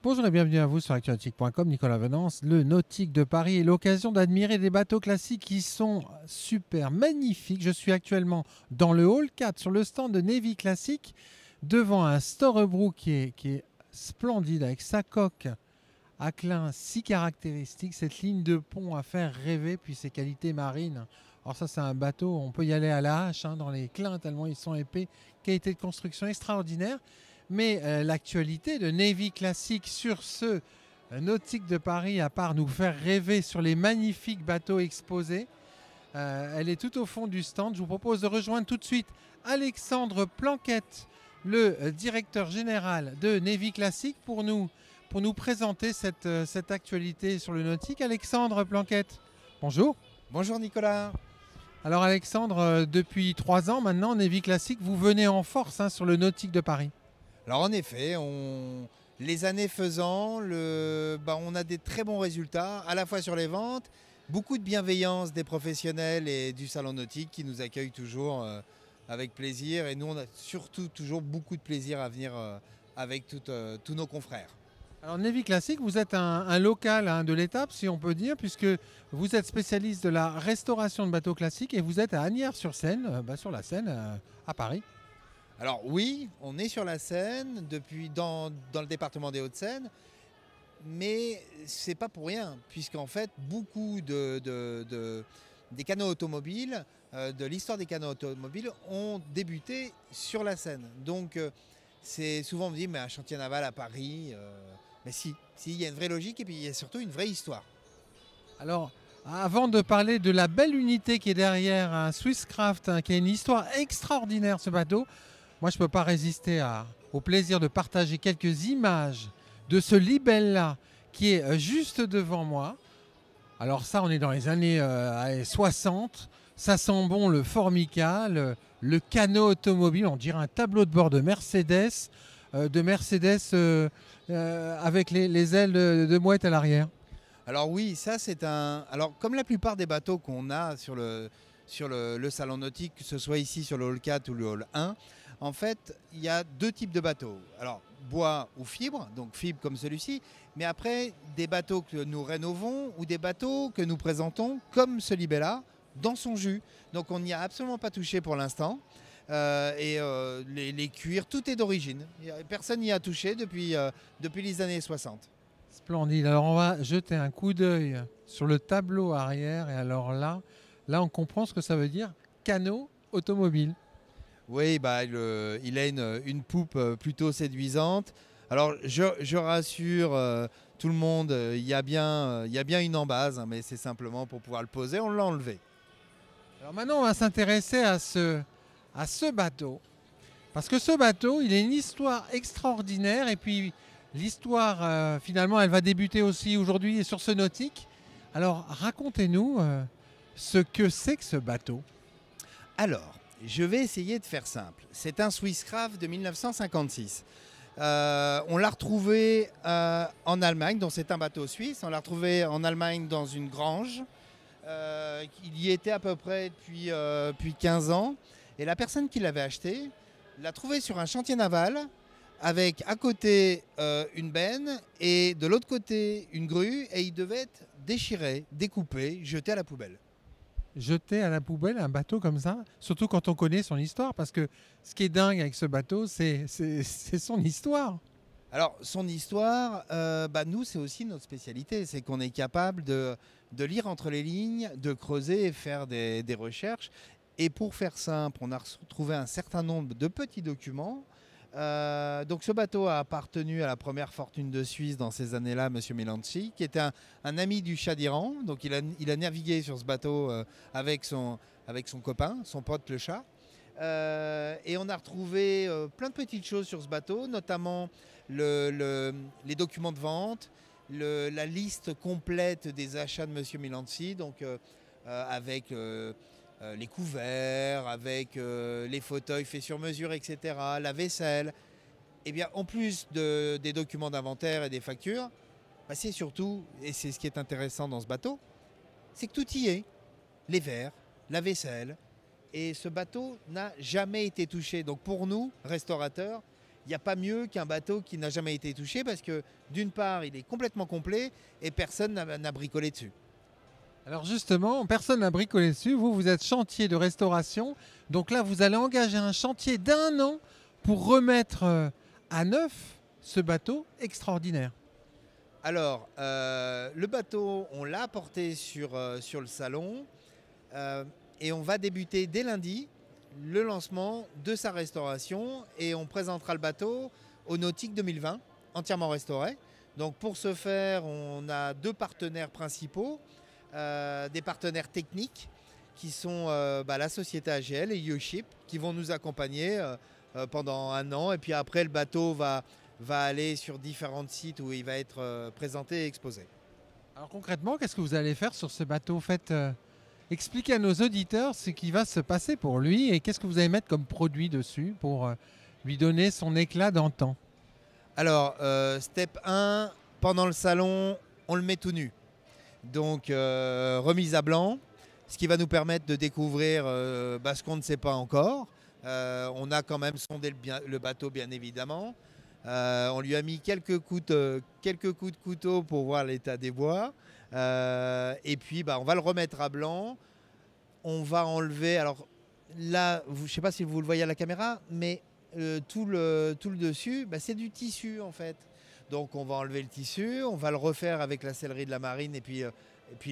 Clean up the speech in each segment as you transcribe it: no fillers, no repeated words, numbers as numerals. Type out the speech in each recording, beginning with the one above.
Bonjour et bienvenue à vous sur actualnautique.com, Nicolas Venance, le nautique de Paris et l'occasion d'admirer des bateaux classiques qui sont super magnifiques. Je suis actuellement dans le hall 4 sur le stand de Navy Classic devant un Storebrook qui est splendide avec sa coque à clin si caractéristique, cette ligne de pont à faire rêver puis ses qualités marines. Alors ça c'est un bateau, on peut y aller à la hache dans les clins tellement ils sont épais, qualité de construction extraordinaire. Mais l'actualité de Navy Classic sur ce nautique de Paris, à part nous faire rêver sur les magnifiques bateaux exposés, elle est tout au fond du stand. Je vous propose de rejoindre tout de suite Alexandre Planquette, le directeur général de Navy Classic, pour nous présenter cette actualité sur le nautique. Alexandre Planquette, bonjour. Bonjour Nicolas. Alors Alexandre, depuis 3 ans maintenant, Navy Classic, vous venez en force sur le nautique de Paris. Alors en effet, les années faisant, on a des très bons résultats, à la fois sur les ventes, beaucoup de bienveillance des professionnels et du salon nautique qui nous accueillent toujours avec plaisir. Et nous, on a surtout toujours beaucoup de plaisir à venir avec tous nos confrères. Alors Navy Classic, vous êtes un local de l'étape, si on peut dire, puisque vous êtes spécialiste de la restauration de bateaux classiques et vous êtes à Asnières-sur-Seine, sur la Seine, à Paris. Alors oui, on est sur la Seine, dans le département des Hauts-de-Seine, mais c'est pas pour rien, puisqu'en fait, beaucoup des canots automobiles, de l'histoire des canots automobiles, ont débuté sur la Seine. Donc, c'est souvent on me dit, mais un chantier naval à Paris, mais si, il y a une vraie logique et puis il y a surtout une vraie histoire. Alors, avant de parler de la belle unité qui est derrière un Swisscraft, qui a une histoire extraordinaire, ce bateau, moi je ne peux pas résister au plaisir de partager quelques images de ce Libella qui est juste devant moi. Alors ça, on est dans les années 60. Ça sent bon le Formica, le canot automobile, on dirait un tableau de bord de Mercedes, avec les ailes de mouette à l'arrière. Alors oui, ça c'est Alors comme la plupart des bateaux qu'on a sur le salon nautique, que ce soit ici sur le hall 4 ou le hall 1, en fait, il y a deux types de bateaux. Alors bois ou fibre, donc fibre comme celui-ci, mais après des bateaux que nous rénovons ou des bateaux que nous présentons comme ce Libella dans son jus. Donc on n'y a absolument pas touché pour l'instant. Les cuirs, tout est d'origine. Personne n'y a touché depuis les années 60. Splendide. Alors on va jeter un coup d'œil sur le tableau arrière et alors là on comprend ce que ça veut dire, canot automobile. Oui, il a une poupe plutôt séduisante. Alors je rassure tout le monde, il y a bien une embase, mais c'est simplement pour pouvoir le poser, on l'a enlevé. Alors maintenant on va s'intéresser à ce bateau. Parce que ce bateau, il a une histoire extraordinaire et puis l'histoire, finalement, elle va débuter aussi aujourd'hui sur ce nautique. Alors, racontez-nous ce que c'est que ce bateau. Alors, je vais essayer de faire simple. C'est un Swisscraft de 1956. On l'a retrouvé en Allemagne, donc c'est un bateau suisse. On l'a retrouvé en Allemagne dans une grange. Il y était à peu près depuis 15 ans. Et la personne qui l'avait acheté l'a trouvé sur un chantier naval avec à côté une benne et de l'autre côté une grue et il devait être déchiré, découpé, jeté à la poubelle. Jeter à la poubelle un bateau comme ça, surtout quand on connaît son histoire, parce que ce qui est dingue avec ce bateau, c'est son histoire. Alors son histoire, nous c'est aussi notre spécialité, c'est qu'on est capable de lire entre les lignes, de creuser et faire des recherches. Et pour faire simple, on a retrouvé un certain nombre de petits documents. Donc ce bateau a appartenu à la première fortune de Suisse dans ces années-là, M. Melanchi, qui était un ami du Shah d'Iran. Donc il a navigué sur ce bateau avec son copain, son pote le Shah. Et on a retrouvé plein de petites choses sur ce bateau, notamment les documents de vente, la liste complète des achats de M. Melanchi, donc avec les couverts, avec les fauteuils faits sur mesure, etc., la vaisselle. Et bien, en plus des documents d'inventaire et des factures, c'est surtout, et c'est ce qui est intéressant dans ce bateau, c'est que tout y est. Les verres, la vaisselle. Et ce bateau n'a jamais été touché. Donc pour nous, restaurateurs, il n'y a pas mieux qu'un bateau qui n'a jamais été touché parce que d'une part, il est complètement complet et personne n'a bricolé dessus. Alors justement, personne n'a bricolé dessus. Vous êtes chantier de restauration. Donc là, vous allez engager un chantier d'1 an pour remettre à neuf ce bateau extraordinaire. Alors, le bateau, on l'a apporté sur le salon et on va débuter dès lundi le lancement de sa restauration et on présentera le bateau au Nautique 2020, entièrement restauré. Donc pour ce faire, on a 2 partenaires principaux, des partenaires techniques qui sont la société AGL et YouShip qui vont nous accompagner pendant 1 an. Et puis après, le bateau va aller sur différents sites où il va être présenté et exposé. Alors concrètement, qu'est-ce que vous allez faire sur ce bateau? Expliquez à nos auditeurs ce qui va se passer pour lui et qu'est-ce que vous allez mettre comme produit dessus pour lui donner son éclat d'antan. Alors, step 1, pendant le salon, on le met tout nu. Donc, remise à blanc, ce qui va nous permettre de découvrir ce qu'on ne sait pas encore. On a quand même sondé le bateau, bien évidemment. On lui a mis quelques coups de couteau pour voir l'état des bois. Et puis, on va le remettre à blanc. On va enlever... Alors là, je ne sais pas si vous le voyez à la caméra, mais tout le dessus, c'est du tissu en fait. Donc on va enlever le tissu, on va le refaire avec la sellerie de la marine et puis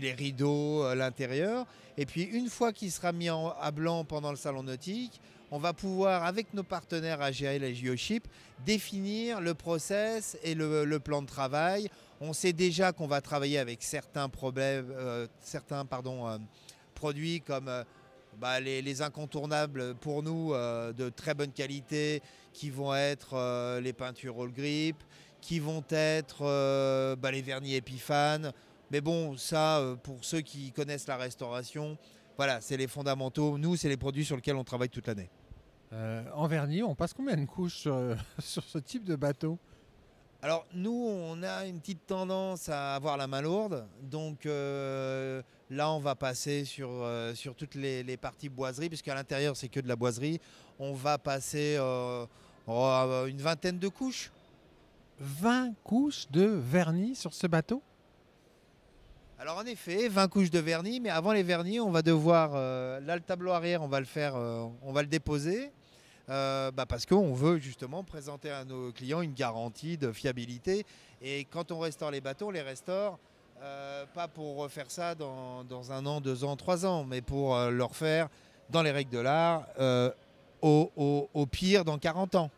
les rideaux à l'intérieur. Et puis une fois qu'il sera mis à blanc pendant le salon nautique, on va pouvoir, avec nos partenaires AGL et YouShip, définir le process et le plan de travail. On sait déjà qu'on va travailler avec certains produits comme les incontournables pour nous de très bonne qualité, qui vont être les peintures All Grip, qui vont être les vernis Epiphane. Mais bon, ça, pour ceux qui connaissent la restauration, voilà, c'est les fondamentaux. Nous, c'est les produits sur lesquels on travaille toute l'année. En vernis, on passe combien de couches sur ce type de bateau? Alors, nous, on a une petite tendance à avoir la main lourde. Donc là, on va passer sur toutes les parties boiserie, puisqu'à l'intérieur, c'est que de la boiserie. On va passer une vingtaine de couches. 20 couches de vernis sur ce bateau? Alors en effet, 20 couches de vernis, mais avant les vernis, on va devoir, là le tableau arrière, on va le déposer, parce qu'on veut justement présenter à nos clients une garantie de fiabilité. Et quand on restaure les bateaux, on les restaure pas pour refaire ça dans 1 an, 2 ans, 3 ans, mais pour le refaire dans les règles de l'art, au pire dans 40 ans.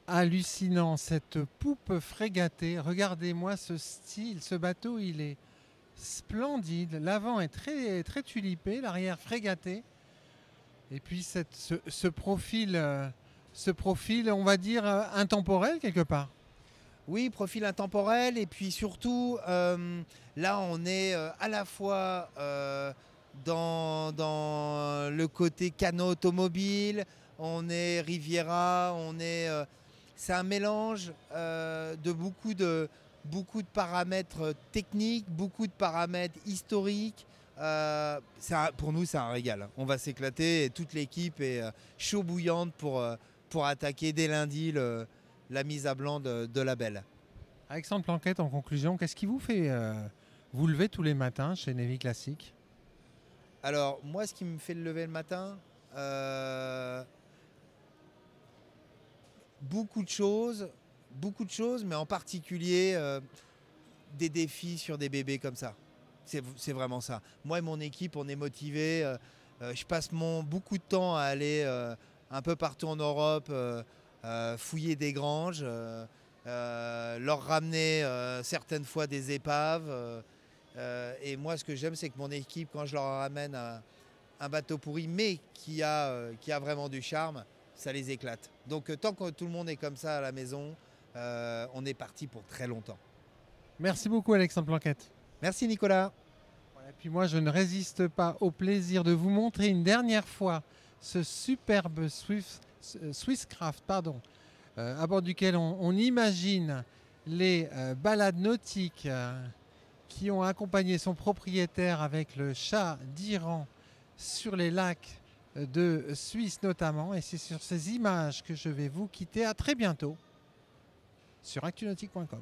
Hallucinant, cette poupe frégatée. Regardez-moi ce style, ce bateau, il est splendide. L'avant est très, très tulipé, l'arrière frégaté. Et puis ce profil, on va dire, intemporel quelque part. Oui, profil intemporel. Et puis surtout, là, on est à la fois dans le côté canot automobile, on est Riviera, c'est un mélange de beaucoup de paramètres techniques, beaucoup de paramètres historiques. Pour nous, c'est un régal. On va s'éclater et toute l'équipe est chaud bouillante pour attaquer dès lundi la mise à blanc de la belle. Alexandre Planquette, en conclusion, qu'est-ce qui vous fait vous lever tous les matins chez Navy Classic? Alors, moi, ce qui me fait lever le matin... beaucoup de choses, mais en particulier des défis sur des bébés comme ça. C'est vraiment ça. Moi et mon équipe, on est motivés. Je passe beaucoup de temps à aller un peu partout en Europe, fouiller des granges, leur ramener certaines fois des épaves. Et moi, ce que j'aime, c'est que mon équipe, quand je leur ramène un bateau pourri, mais qui a vraiment du charme, ça les éclate. Donc tant que tout le monde est comme ça à la maison, on est parti pour très longtemps. Merci beaucoup Alexandre Planquette. Merci Nicolas. Et puis moi je ne résiste pas au plaisir de vous montrer une dernière fois ce superbe Swisscraft, à bord duquel on imagine les balades nautiques qui ont accompagné son propriétaire avec le chat d'Iran sur les lacs de Suisse notamment. Et c'est sur ces images que je vais vous quitter. À très bientôt sur actunautique.com.